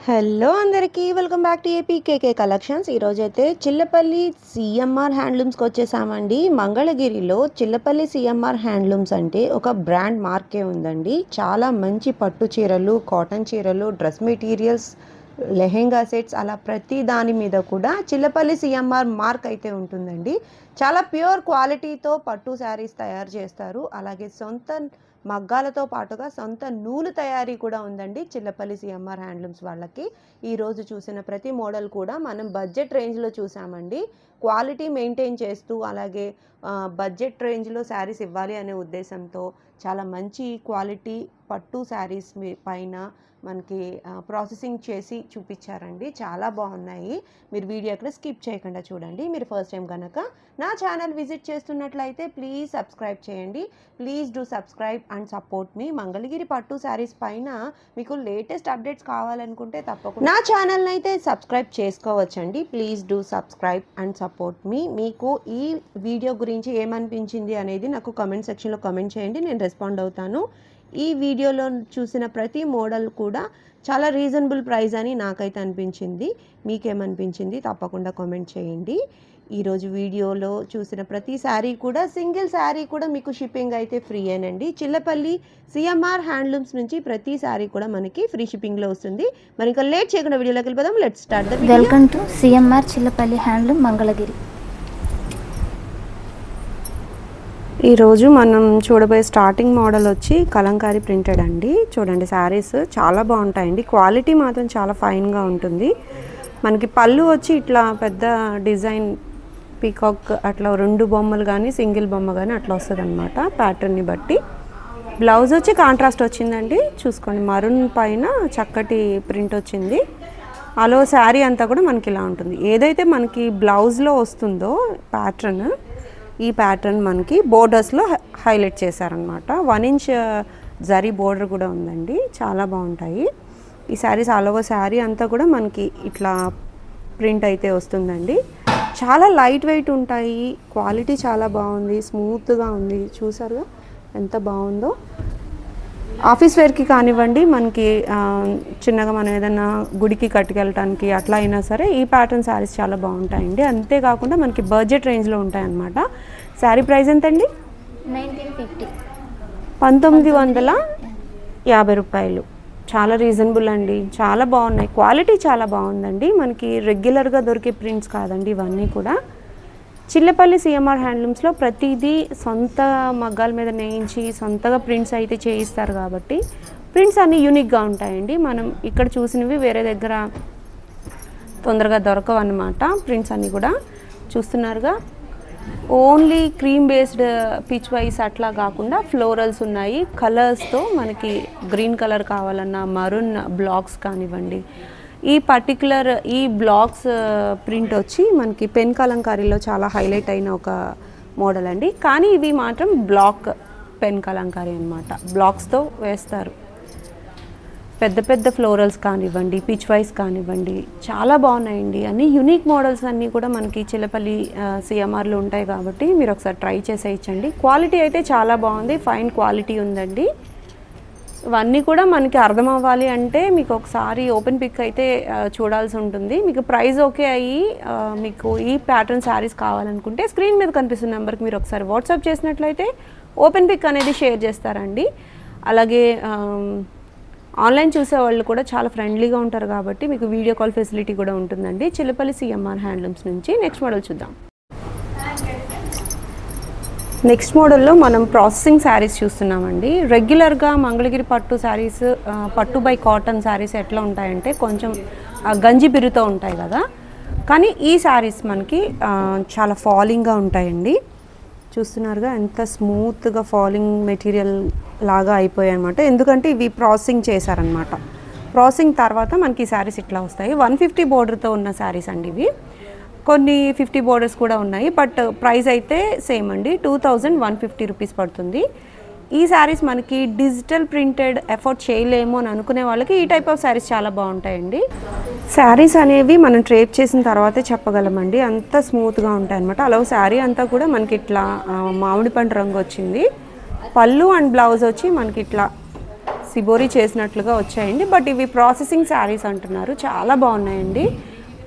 Hello అందరికీ welcome back to APKK collections. ఈరోజైతే Chillapalli CMR హ్యాండ్లూమ్స్కి వచ్చేసామండి. మంగళగిరిలో చిల్లపల్లి సిఎంఆర్ హ్యాండ్లూమ్స్ అంటే ఒక బ్రాండ్ మార్కే ఉందండి. చాలా మంచి పట్టు చీరలు, కాటన్ చీరలు, డ్రెస్ మెటీరియల్స్, లెహెంగా సెట్స్, అలా ప్రతి దాని మీద కూడా చిల్లపల్లి సిఎంఆర్ మార్క్ అయితే ఉంటుందండి. చాలా ప్యూర్ క్వాలిటీతో పట్టు శారీస్ తయారు చేస్తారు. అలాగే సొంత మగ్గాలతో పాటుగా సొంత నూలు తయారీ కూడా ఉందండి చిల్లపల్లి సిఎంఆర్ హ్యాండ్లూమ్స్ వాళ్ళకి. ఈరోజు చూసిన ప్రతి మోడల్ కూడా మనం బడ్జెట్ రేంజ్లో చూసామండి. క్వాలిటీ మెయింటైన్ చేస్తూ అలాగే బడ్జెట్ రేంజ్లో శారీస్ ఇవ్వాలి అనే ఉద్దేశంతో చాలా మంచి క్వాలిటీ పట్టు శారీస్ పైన మనకి ప్రాసెసింగ్ చేసి చూపించారండి. చాలా బాగున్నాయి. మీరు వీడియో అక్కడ స్కిప్ చేయకుండా చూడండి. మీరు ఫస్ట్ టైం కనుక నా ఛానల్ విజిట్ చేస్తున్నట్లయితే ప్లీజ్ సబ్స్క్రైబ్ చేయండి. Please do subscribe and support me. Mangalagiri పట్టు శారీస్ పైన మీకు లేటెస్ట్ అప్డేట్స్ కావాలనుకుంటే తప్పకుండా నా ఛానల్ని అయితే సబ్స్క్రైబ్ చేసుకోవచ్చండి. Please do subscribe and support me. మీకు ఈ వీడియో గురించి ఏమనిపించింది అనేది నాకు కమెంట్ సెక్షన్లో కమెంట్ చేయండి. నేను రెస్పాండ్ అవుతాను. ఈ వీడియోలో చూసిన ప్రతి మోడల్ కూడా చాలా రీజనబుల్ ప్రైస్ అని నాకైతే అనిపించింది. మీకేమనిపించింది తప్పకుండా కామెంట్ చేయండి. ఈరోజు వీడియోలో చూసిన ప్రతి శారీ కూడా సింగిల్ శారీ కూడా మీకు షిప్పింగ్ అయితే ఫ్రీ ఏనండి. చిల్లపల్లి సిఎంఆర్ హ్యాండ్లూమ్స్ నుంచి ప్రతి శారీ కూడా మనకి ఫ్రీ షిప్పింగ్లో వస్తుంది. మరి ఇంకా లేట్ చేయకుండా వీడియోలోకి వెళ్ళిపోదాం. Let's start the video. Welcome to CMR Chillapalli handloom Mangalagiri. ఈరోజు మనం చూడబోయే స్టార్టింగ్ మోడల్ వచ్చి కలంకారీ ప్రింటెడ్ అండి. చూడండి శారీస్ చాలా బాగుంటాయండి. క్వాలిటీ మాత్రం చాలా ఫైన్గా ఉంటుంది. మనకి పళ్ళు వచ్చి ఇట్లా పెద్ద డిజైన్ పీకాక్ అట్లా 2 బొమ్మలు కానీ సింగిల్ బొమ్మ కానీ అట్లా వస్తుంది అనమాట ప్యాటర్న్ని బట్టి. బ్లౌజ్ వచ్చి కాంట్రాస్ట్ వచ్చిందండి. చూసుకోండి, మరూన్ పైన చక్కటి ప్రింట్ వచ్చింది. అలో శారీ అంతా కూడా మనకి ఇలా ఉంటుంది. ఏదైతే మనకి బ్లౌజ్లో వస్తుందో ప్యాటర్న్, ఈ ప్యాటర్న్ మనకి బోర్డర్స్లో హైలైట్ చేశారనమాట. 1 ఇంచ్ జరీ బోర్డర్ కూడా ఉందండి. చాలా బాగుంటాయి ఈ శారీస్. ఆల్ ఓవర్ శారీ అంతా కూడా మనకి ఇట్లా ప్రింట్ అయితే వస్తుందండి. చాలా లైట్ వెయిట్ ఉంటాయి. క్వాలిటీ చాలా బాగుంది, స్మూత్గా ఉంది. చూసారుగా ఎంత బాగుందో. ఆఫీస్ వేర్కి కానివ్వండి, మనకి చిన్నగా మనం ఏదైనా గుడికి కట్టుకెళ్ళటానికి అట్లా అయినా సరే ఈ ప్యాటర్న్ శారీస్ చాలా బాగుంటాయండి. అంతేకాకుండా మనకి బడ్జెట్ రేంజ్లో ఉంటాయన్నమాట. శారీ ప్రైస్ ఎంతండి? 1950 రూపాయలు. చాలా రీజనబుల్ అండి. చాలా బాగున్నాయి. క్వాలిటీ చాలా బాగుందండి. మనకి రెగ్యులర్గా దొరికే ప్రింట్స్ కాదండి ఇవన్నీ కూడా. చిల్లపల్లి సిఎంఆర్ హ్యాండ్లూమ్స్లో ప్రతిదీ సొంత మగ్గాల మీద నేయించి సొంతగా ప్రింట్స్ అయితే చేయిస్తారు కాబట్టి ప్రింట్స్ అన్నీ యూనిక్గా ఉంటాయండి. మనం ఇక్కడ చూసినవి వేరే దగ్గర తొందరగా దొరకవు అన్నమాట. ప్రింట్స్ అన్నీ కూడా చూస్తున్నారుగా. Only cream based pitch wise అట్లా కాకుండా ఫ్లోరల్స్ ఉన్నాయి. కలర్స్తో మనకి గ్రీన్ కలర్ కావాలన్నా మరూన్ బ్లాక్స్ కానివ్వండి. ఈ పర్టికులర్ ఈ బ్లాక్స్ ప్రింట్ వచ్చి మనకి పెన్ కలంకారీలో చాలా హైలైట్ అయిన ఒక మోడల్ అండి. కానీ ఇవి మాత్రం బ్లాక్ పెన్ కలంకారీ అనమాట. బ్లాక్స్తో వేస్తారు. పెద్ద పెద్ద ఫ్లోరల్స్ కానివ్వండి, పిచ్ వైస్ కానివ్వండి, చాలా బాగున్నాయండి. అన్ని యూనిక్ మోడల్స్ అన్నీ కూడా మనకి చిల్లపల్లి సిఎంఆర్లో ఉంటాయి కాబట్టి మీరు ఒకసారి ట్రై చేసేయచ్చండి. క్వాలిటీ అయితే చాలా బాగుంది. ఫైన్ క్వాలిటీ ఉందండి. ఇవన్నీ కూడా మనకి అర్థం అవ్వాలి అంటే మీకు ఒకసారి ఓపెన్ పిక్ అయితే చూడాల్సి ఉంటుంది. మీకు ప్రైస్ ఓకే అయ్యి మీకు ఈ ప్యాటర్న్ శారీస్ కావాలనుకుంటే స్క్రీన్ మీద కనిపిస్తున్న నెంబర్కి మీరు ఒకసారి వాట్సాప్ చేసినట్లయితే ఓపెన్ పిక్ అనేది షేర్ చేస్తారండి. అలాగే ఆన్లైన్ చూసే వాళ్ళు కూడా చాలా ఫ్రెండ్లీగా ఉంటారు కాబట్టి మీకు వీడియో కాల్ ఫెసిలిటీ కూడా ఉంటుందండి చిల్లపల్లి సిఎంఆర్ హ్యాండ్లూమ్స్ నుంచి. నెక్స్ట్ మోడల్ చూద్దాం. నెక్స్ట్ మోడల్లో మనం ప్రాసెసింగ్ శారీస్ చూస్తున్నామండి. రెగ్యులర్గా మంగళగిరి పట్టు శారీస్, పట్టు బై కాటన్ శారీస్ ఎట్లా ఉంటాయంటే కొంచెం గంజి బిరుతో ఉంటాయి కదా. కానీ ఈ శారీస్ మనకి చాలా ఫాలింగ్గా ఉంటాయండి. చూస్తున్నారుగా ఎంత స్మూత్గా ఫాలింగ్ మెటీరియల్ లాగా అయిపోయాయి అనమాట. ఎందుకంటే ఇవి ప్రాసెసింగ్ చేశారనమాట. ప్రాసెసింగ్ తర్వాత మనకి ఈ శారీస్ ఇట్లా వస్తాయి. 150 బోర్డర్తో ఉన్న శారీస్ అండి ఇవి. కొన్ని 50 బోర్డర్స్ కూడా ఉన్నాయి. బట్ ప్రైస్ అయితే సేమ్ అండి. 2150 రూపీస్ పడుతుంది. ఈ శారీస్ మనకి డిజిటల్ ప్రింటెడ్ ఎఫోర్డ్ చేయలేము అని అనుకునే వాళ్ళకి ఈ టైప్ ఆఫ్ శారీస్ చాలా బాగుంటాయండి. శారీస్ అనేవి మనం ట్రేప్ చేసిన తర్వాతే చెప్పగలమండి. అంత స్మూత్గా ఉంటాయి అనమాట. అలా శారీ అంతా కూడా మనకి ఇట్లా మామిడి పండు రంగు వచ్చింది. పళ్ళు అండ్ బ్లౌజ్ వచ్చి మనకి ఇట్లా సిబోరీ చేసినట్లుగా వచ్చాయండి. బట్ ఇవి ప్రాసెసింగ్ శారీస్ అంటున్నారు. చాలా బాగున్నాయండి.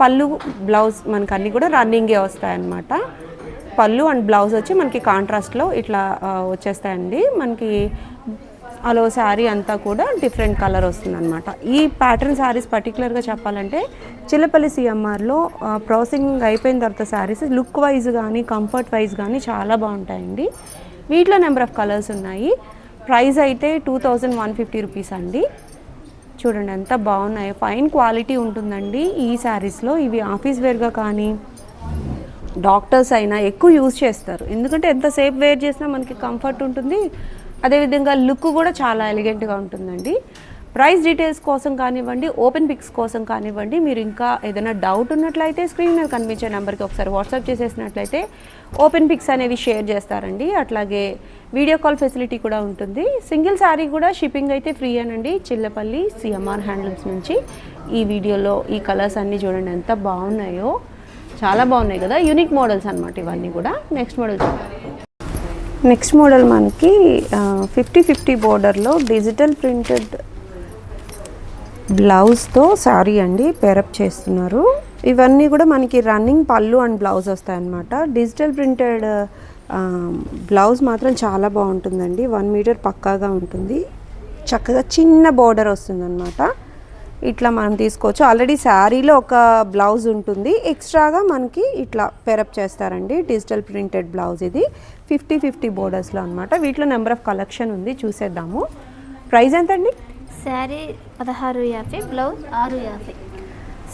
పళ్ళు బ్లౌజ్ మనకు అన్నీ కూడా రన్నింగే వస్తాయన్నమాట. పళ్ళు అండ్ బ్లౌజ్ వచ్చి మనకి కాంట్రాస్ట్లో ఇట్లా వచ్చేస్తాయండి. మనకి అలో శారీ అంతా కూడా డిఫరెంట్ కలర్ వస్తుందన్నమాట. ఈ ప్యాటర్న్ శారీస్ పర్టికులర్గా చెప్పాలంటే చిల్లపల్లి సిఎంఆర్లో ప్రాసెసింగ్ అయిపోయిన తర్వాత శారీస్ లుక్ వైజ్ కానీ కంఫర్ట్ వైజ్ కానీ చాలా బాగుంటాయండి. వీటిలో నెంబర్ ఆఫ్ కలర్స్ ఉన్నాయి. ప్రైస్ అయితే 2150 రూపీస్ అండి. చూడండి ఎంత బాగున్నాయో, ఫైన్ క్వాలిటీ ఉంటుందండి ఈ శారీస్లో. ఇవి ఆఫీస్ వేర్గా కానీ డాక్టర్స్ అయినా ఎక్కువ యూజ్ చేస్తారు. ఎందుకంటే ఎంతసేపు వేర్ చేసినా మనకి కంఫర్ట్ ఉంటుంది, అదేవిధంగా లుక్ కూడా చాలా ఎలిగెంట్గా ఉంటుందండి. ప్రైస్ డీటెయిల్స్ కోసం కానివ్వండి, ఓపెన్ పిక్స్ కోసం కానివ్వండి, మీరు ఇంకా ఏదైనా డౌట్ ఉన్నట్లయితే స్క్రీన్ మీద కనిపించే నెంబర్కి ఒకసారి వాట్సాప్ చేసేసినట్లయితే ఓపెన్ పిక్స్ అనేవి షేర్ చేస్తారండి. అట్లాగే వీడియో కాల్ ఫెసిలిటీ కూడా ఉంటుంది. సింగిల్ శారీ కూడా షిప్పింగ్ అయితే ఫ్రీ అనండి చిల్లపల్లి సిఎంఆర్ హ్యాండ్లూమ్స్ నుంచి. ఈ వీడియోలో ఈ కలర్స్ అన్నీ చూడండి ఎంత బాగున్నాయో, చాలా బాగున్నాయి కదా. యూనిక్ మోడల్స్ అనమాట ఇవన్నీ కూడా. నెక్స్ట్ మోడల్ చూద్దాం. నెక్స్ట్ మోడల్ మనకి 50-50 బోర్డర్లో డిజిటల్ ప్రింటెడ్ బ్లౌజ్తో శారీ అండి పేరప్ చేస్తున్నారు. ఇవన్నీ కూడా మనకి రన్నింగ్ పళ్ళు అండ్ బ్లౌజ్ వస్తాయన్నమాట. డిజిటల్ ప్రింటెడ్ బ్లౌజ్ మాత్రం చాలా బాగుంటుందండి. 1 మీటర్ పక్కాగా ఉంటుంది. చక్కగా చిన్న బోర్డర్ వస్తుందన్నమాట. ఇట్లా మనం తీసుకోవచ్చు. ఆల్రెడీ శారీలో ఒక బ్లౌజ్ ఉంటుంది, ఎక్స్ట్రాగా మనకి ఇట్లా పేరప్ చేస్తారండి. డిజిటల్ ప్రింటెడ్ బ్లౌజ్ ఇది 50-50 బోర్డర్స్లో అనమాట. వీటిలో నెంబర్ ఆఫ్ కలెక్షన్ ఉంది, చూసేద్దాము. ప్రైస్ ఎంతండి? శారీ 1650, బ్లౌజ్ 650.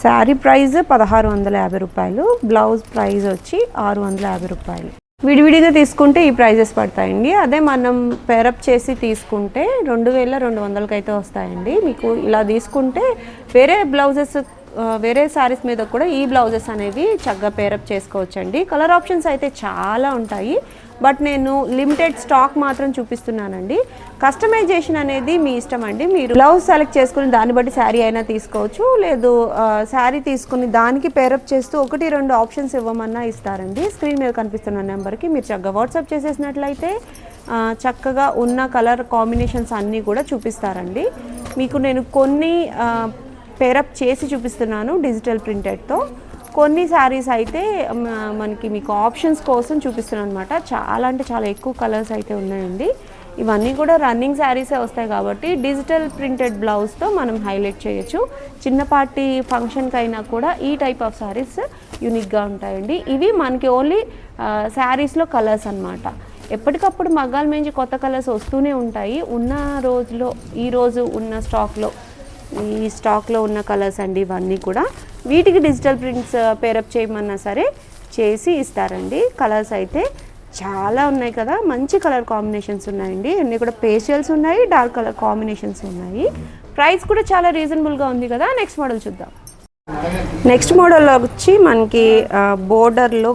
శారీ ప్రైస్ 1650 రూపాయలు, బ్లౌజ్ ప్రైస్ వచ్చి 650 రూపాయలు. విడివిడిగా తీసుకుంటే ఈ ప్రైజెస్ పడతాయండి. అదే మనం పేరప్ చేసి తీసుకుంటే 2200కి అయితే వస్తాయండి. మీకు ఇలా తీసుకుంటే వేరే బ్లౌజెస్ వేరే శారీస్ మీద కూడా ఈ బ్లౌజెస్ అనేవి చక్కగా పేరప్ చేసుకోవచ్చండి. కలర్ ఆప్షన్స్ అయితే చాలా ఉంటాయి, బట్ నేను లిమిటెడ్ స్టాక్ మాత్రం చూపిస్తున్నానండి. కస్టమైజేషన్ అనేది మీ ఇష్టం అండి. మీరు బ్లౌజ్ సెలెక్ట్ చేసుకుని దాన్ని బట్టి శారీ అయినా తీసుకోవచ్చు, లేదు శారీ తీసుకుని దానికి పేరప్ చేస్తూ 1-2 ఆప్షన్స్ ఇవ్వమన్నా ఇస్తారండి. స్క్రీన్ మీద కనిపిస్తున్న నెంబర్కి మీరు చక్కగా వాట్సాప్ చేసేసినట్లయితే చక్కగా ఉన్న కలర్ కాంబినేషన్స్ అన్నీ కూడా చూపిస్తారండి. మీకు నేను కొన్ని పేరప్ చేసి చూపిస్తున్నాను డిజిటల్ ప్రింటెడ్తో. కొన్ని శారీస్ అయితే మనకి మీకు ఆప్షన్స్ కోసం చూపిస్తున్నాను అనమాట. చాలా అంటే చాలా ఎక్కువ కలర్స్ అయితే ఉన్నాయండి. ఇవన్నీ కూడా రన్నింగ్ శారీసే వస్తాయి కాబట్టి డిజిటల్ ప్రింటెడ్ బ్లౌజ్తో మనం హైలైట్ చేయొచ్చు. చిన్నపాటి ఫంక్షన్కి అయినా కూడా ఈ టైప్ ఆఫ్ శారీస్ యూనిక్గా ఉంటాయండి. ఇవి మనకి ఓన్లీ శారీస్లో కలర్స్ అనమాట. ఎప్పటికప్పుడు మగ్గాల నుంచి కొత్త కలర్స్ వస్తూనే ఉంటాయి. ఉన్న రోజులో ఈరోజు ఉన్న ఈ స్టాక్లో ఉన్న కలర్స్ అండి ఇవన్నీ కూడా. వీటికి డిజిటల్ ప్రింట్స్ పేరప్ చేయమన్నా సరే చేసి ఇస్తారండి. కలర్స్ అయితే చాలా ఉన్నాయి కదా, మంచి కలర్ కాంబినేషన్స్ ఉన్నాయండి. అన్నీ కూడా పేస్టల్స్ ఉన్నాయి, డార్క్ కలర్ కాంబినేషన్స్ ఉన్నాయి. ప్రైస్ కూడా చాలా రీజనబుల్గా ఉంది కదా. నెక్స్ట్ మోడల్ చూద్దాం. నెక్స్ట్ మోడల్లో వచ్చి మనకి బోర్డర్లో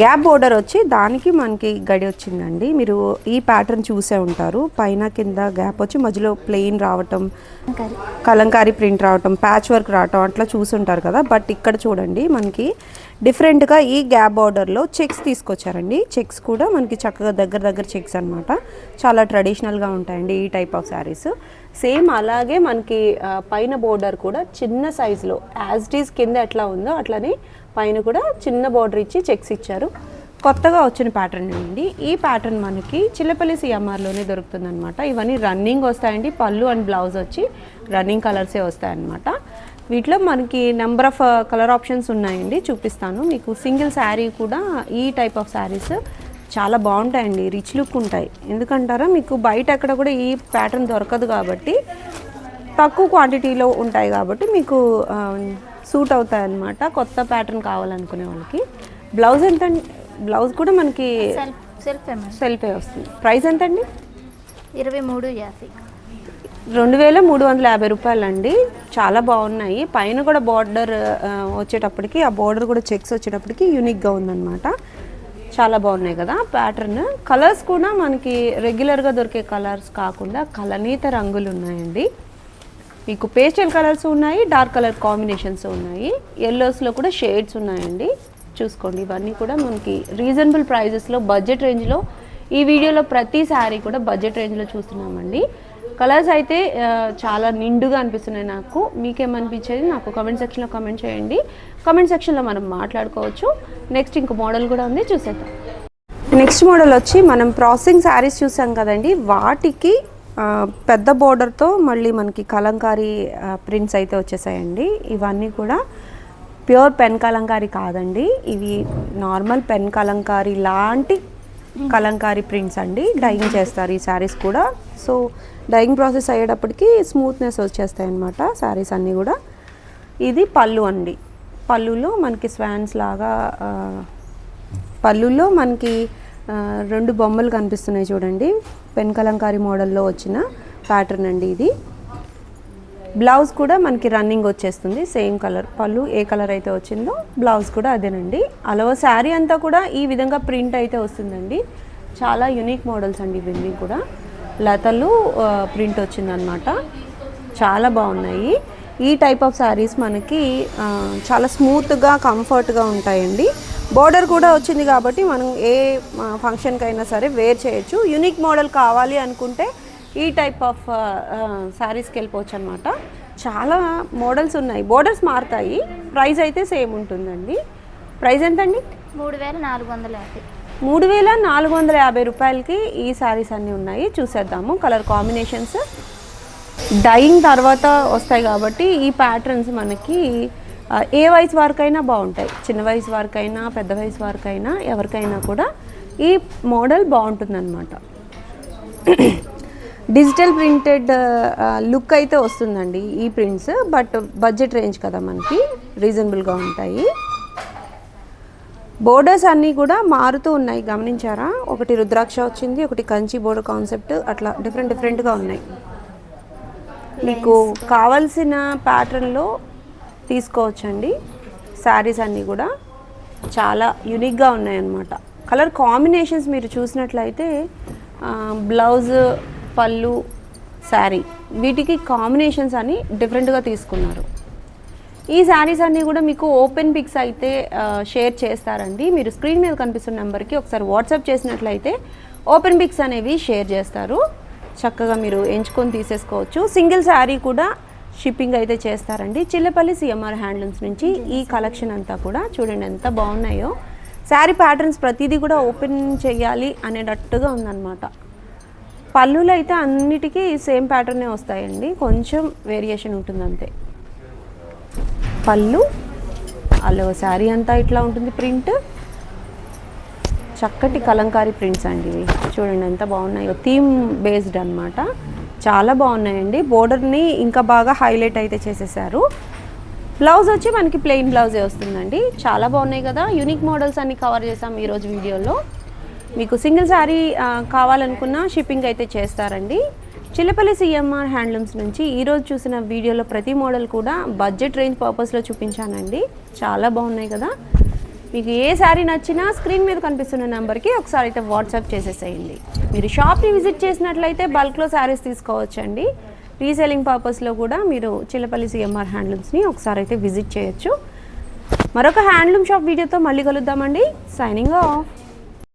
గ్యాప్ బోర్డర్ వచ్చి దానికి మనకి గడి వచ్చిందండి. మీరు ఈ ప్యాటర్న్ చూసే ఉంటారు. పైన కింద గ్యాప్ వచ్చి మధ్యలో ప్లెయిన్ రావటం, కలంకారీ ప్రింట్ రావటం, ప్యాచ్ వర్క్ రావటం అట్లా చూసుంటారు కదా. బట్ ఇక్కడ చూడండి మనకి డిఫరెంట్గా ఈ గ్యాప్ బార్డర్లో చెక్స్ తీసుకొచ్చారండి. చెక్స్ కూడా మనకి చక్కగా దగ్గర చెక్స్ అనమాట. చాలా ట్రెడిషనల్గా ఉంటాయండి ఈ టైప్ ఆఫ్ శారీస్. సేమ్ అలాగే మనకి పైన బోర్డర్ కూడా చిన్న సైజులో యాజ్ ఇట్ ఈజ్ కింద ఎట్లా ఉందో అట్లనే పైన కూడా చిన్న బార్డర్ ఇచ్చి చెక్స్ ఇచ్చారు. కొత్తగా వచ్చిన ప్యాటర్న్ అండి. ఈ ప్యాటర్న్ మనకి చిల్లపల్లి సిఎంఆర్లోనే దొరుకుతుంది అనమాట. ఇవన్నీ రన్నింగ్ వస్తాయండి. పళ్ళు అండ్ బ్లౌజ్ వచ్చి రన్నింగ్ కలర్సే వస్తాయన్నమాట. వీటిలో మనకి నెంబర్ ఆఫ్ కలర్ ఆప్షన్స్ ఉన్నాయండి, చూపిస్తాను మీకు. సింగిల్ శారీ కూడా ఈ టైప్ ఆఫ్ శారీస్ చాలా బాగుంటాయండి, రిచ్ లుక్ ఉంటాయి. ఎందుకంటారా, మీకు బయట ఎక్కడ కూడా ఈ ప్యాటర్న్ దొరకదు కాబట్టి, తక్కువ క్వాంటిటీలో ఉంటాయి కాబట్టి మీకు సూట్ అవుతాయి అన్నమాట. కొత్త ప్యాటర్న్ కావాలనుకునే వాళ్ళకి. బ్లౌజ్ ఎంత? బ్లౌజ్ కూడా మనకి సెల్ఫే వస్తుంది. ప్రైస్ ఎంత అండి? 2350. 2350 రూపాయలండి. చాలా బాగున్నాయి. పైన కూడా బార్డర్ వచ్చేటప్పటికి, ఆ బార్డర్ కూడా చెక్స్ వచ్చేటప్పటికి యూనిక్గా ఉందన్నమాట. చాలా బాగున్నాయి కదా ప్యాటర్న్. కలర్స్ కూడా మనకి రెగ్యులర్గా దొరికే కలర్స్ కాకుండా కలనీత రంగులు ఉన్నాయండి. మీకు పేస్టల్ కలర్స్ ఉన్నాయి, డార్క్ కలర్ కాంబినేషన్స్ ఉన్నాయి, ఎల్లోస్లో కూడా షేడ్స్ ఉన్నాయండి. చూసుకోండి, ఇవన్నీ కూడా మనకి రీజనబుల్ ప్రైజెస్లో బడ్జెట్ రేంజ్లో ఈ వీడియోలో ప్రతి శారీ కూడా బడ్జెట్ రేంజ్లో చూస్తున్నామండి. కలర్స్ అయితే చాలా నిండుగా అనిపిస్తున్నాయి నాకు. మీకేమనిపించేది నాకు కామెంట్ సెక్షన్లో కామెంట్ చేయండి. కామెంట్ సెక్షన్లో మనం మాట్లాడుకోవచ్చు. నెక్స్ట్ ఇంకో మోడల్ కూడా ఉంది, చూసేద్దాం. నెక్స్ట్ మోడల్ వచ్చి మనం ప్రాసెసింగ్ శారీస్ చూసాం కదండి, వాటికి పెద్ద బోర్డర్తో మళ్ళీ మనకి కలంకారీ ప్రింట్స్ అయితే వచ్చేసాయండి. ఇవన్నీ కూడా ప్యూర్ పెన్ కలంకారీ కాదండి, ఇవి నార్మల్ పెన్ కలంకారీ లాంటి కలంకారీ ప్రింట్స్ అండి. డైయింగ్ చేస్తారు ఈ శారీస్ కూడా. సో డైయింగ్ ప్రాసెస్ అయ్యేటప్పటికి స్మూత్నెస్ వచ్చేస్తాయి అన్నమాట శారీస్ అన్నీ కూడా. ఇది పళ్ళు అండి. పళ్ళులో మనకి స్వాన్స్ లాగా పళ్ళులో మనకి 2 బొమ్మలు కనిపిస్తున్నాయి చూడండి. పెన్ కలంకారీ మోడల్లో వచ్చిన ప్యాటర్న్ అండి ఇది. బ్లౌజ్ కూడా మనకి రన్నింగ్ వచ్చేస్తుంది, సేమ్ కలర్. పళ్ళు ఏ కలర్ అయితే వచ్చిందో బ్లౌజ్ కూడా అదేనండి. అలా శారీ అంతా కూడా ఈ విధంగా ప్రింట్ అయితే వస్తుందండి. చాలా యూనిక్ మోడల్స్ అండి ఇవన్నీ కూడా. లతలు ప్రింట్ వచ్చిందనమాట, చాలా బాగున్నాయి. ఈ టైప్ ఆఫ్ శారీస్ మనకి చాలా స్మూత్గా కంఫర్ట్గా ఉంటాయండి. బోర్డర్ కూడా వచ్చింది కాబట్టి మనం ఏ ఫంక్షన్కైనా సరే వేర్ చేయొచ్చు. యూనిక్ మోడల్ కావాలి అనుకుంటే ఈ టైప్ ఆఫ్ శారీస్కి వెళ్ళిపోవచ్చు అనమాట. చాలా మోడల్స్ ఉన్నాయి, బోర్డర్స్ మారుతాయి, ప్రైస్ అయితే సేమ్ ఉంటుందండి. ప్రైస్ ఎంతండి? 3450. 3450 రూపాయలకి ఈ శారీస్ అన్నీ ఉన్నాయి. చూసేద్దాము కలర్ కాంబినేషన్స్. డైయింగ్ తర్వాత వస్తాయి కాబట్టి ఈ ప్యాటర్న్స్ మనకి ఏ వయసు వారికైనా బాగుంటాయి. చిన్న వయసు వారికైనా పెద్ద వయసు వారికైనా ఎవరికైనా కూడా ఈ మోడల్ బాగుంటుందన్నమాట. డిజిటల్ ప్రింటెడ్ లుక్ అయితే వస్తుందండి ఈ ప్రింట్స్. బట్ బడ్జెట్ రేంజ్ కదా మనకి, రీజనబుల్గా ఉంటాయి. బోర్డర్స్ అన్నీ కూడా మారుతూ ఉన్నాయి, గమనించారా? ఒకటి రుద్రాక్ష వచ్చింది, ఒకటి కంచి బోర్డర్ కాన్సెప్ట్, అట్లా డిఫరెంట్గా ఉన్నాయి. మీకు కావాల్సిన ప్యాటర్న్లో తీసుకోవచ్చండి. శారీస్ అన్నీ కూడా చాలా యూనిక్గా ఉన్నాయన్నమాట. కలర్ కాంబినేషన్స్ మీరు చూసినట్లయితే బ్లౌజ్, పళ్ళు, శారీ, వీటికి కాంబినేషన్స్ అన్నీ డిఫరెంట్గా తీసుకున్నారు. ఈ శారీస్ అన్నీ కూడా మీకు ఓపెన్ పిక్స్ అయితే షేర్ చేస్తారండి. మీరు స్క్రీన్ మీద కనిపిస్తున్న నెంబర్కి ఒకసారి వాట్సాప్ చేసినట్లయితే ఓపెన్ పిక్స్ అనేవి షేర్ చేస్తారు. చక్కగా మీరు ఎంచుకొని తీసేసుకోవచ్చు. సింగిల్ శారీ కూడా షిప్పింగ్ అయితే చేస్తారండి. చిల్లపల్లి సిఎంఆర్ హ్యాండ్లూమ్స్ నుంచి ఈ కలెక్షన్ అంతా కూడా చూడండి ఎంత బాగున్నాయో. శారీ ప్యాటర్న్స్ ప్రతిదీ కూడా ఓపెన్ చేయాలి అనేటట్టుగా ఉందన్నమాట. పళ్ళులో అయితే అన్నిటికీ సేమ్ ప్యాటర్నే వస్తాయండి, కొంచెం వేరియేషన్ ఉంటుంది అంతే. పళ్ళు అలా శారీ అంతా ఇట్లా ఉంటుంది ప్రింట్. చక్కటి కలంకారీ ప్రింట్స్ అండి ఇవి. చూడండి ఎంత బాగున్నాయో, థీమ్ బేస్డ్ అనమాట. చాలా బాగున్నాయండి. బోర్డర్ని ఇంకా బాగా హైలైట్ అయితే చేసేసారు. బ్లౌజ్ వచ్చి మనకి ప్లెయిన్ బ్లౌజే వస్తుందండి. చాలా బాగున్నాయి కదా. యూనిక్ మోడల్స్ అన్ని కవర్ చేసాం ఈరోజు వీడియోలో. మీకు సింగిల్ శారీ కావాలనుకున్న షిప్పింగ్ అయితే చేస్తారండి. చిల్లపల్లి సిఎంఆర్ హ్యాండ్లూమ్స్ నుంచి ఈరోజు చూసిన వీడియోలో ప్రతి మోడల్ కూడా బడ్జెట్ రేంజ్ పర్పస్లో చూపించానండి. చాలా బాగున్నాయి కదా. మీకు ఏ శారీ నచ్చినా స్క్రీన్ మీద కనిపిస్తున్న నెంబర్కి ఒకసారి అయితే వాట్సాప్ చేసేసేయండి. మీరు షాప్ని విజిట్ చేసినట్లయితే బల్క్లో శారీస్ తీసుకోవచ్చండి. రీసేలింగ్ పర్పస్లో కూడా మీరు చిల్లపల్లి సిఎంఆర్ హ్యాండ్లూమ్స్ని ఒకసారి అయితే విజిట్ చేయొచ్చు. మరొక హ్యాండ్లూమ్ షాప్ వీడియోతో మళ్ళీ కలుద్దామండి. Signing off.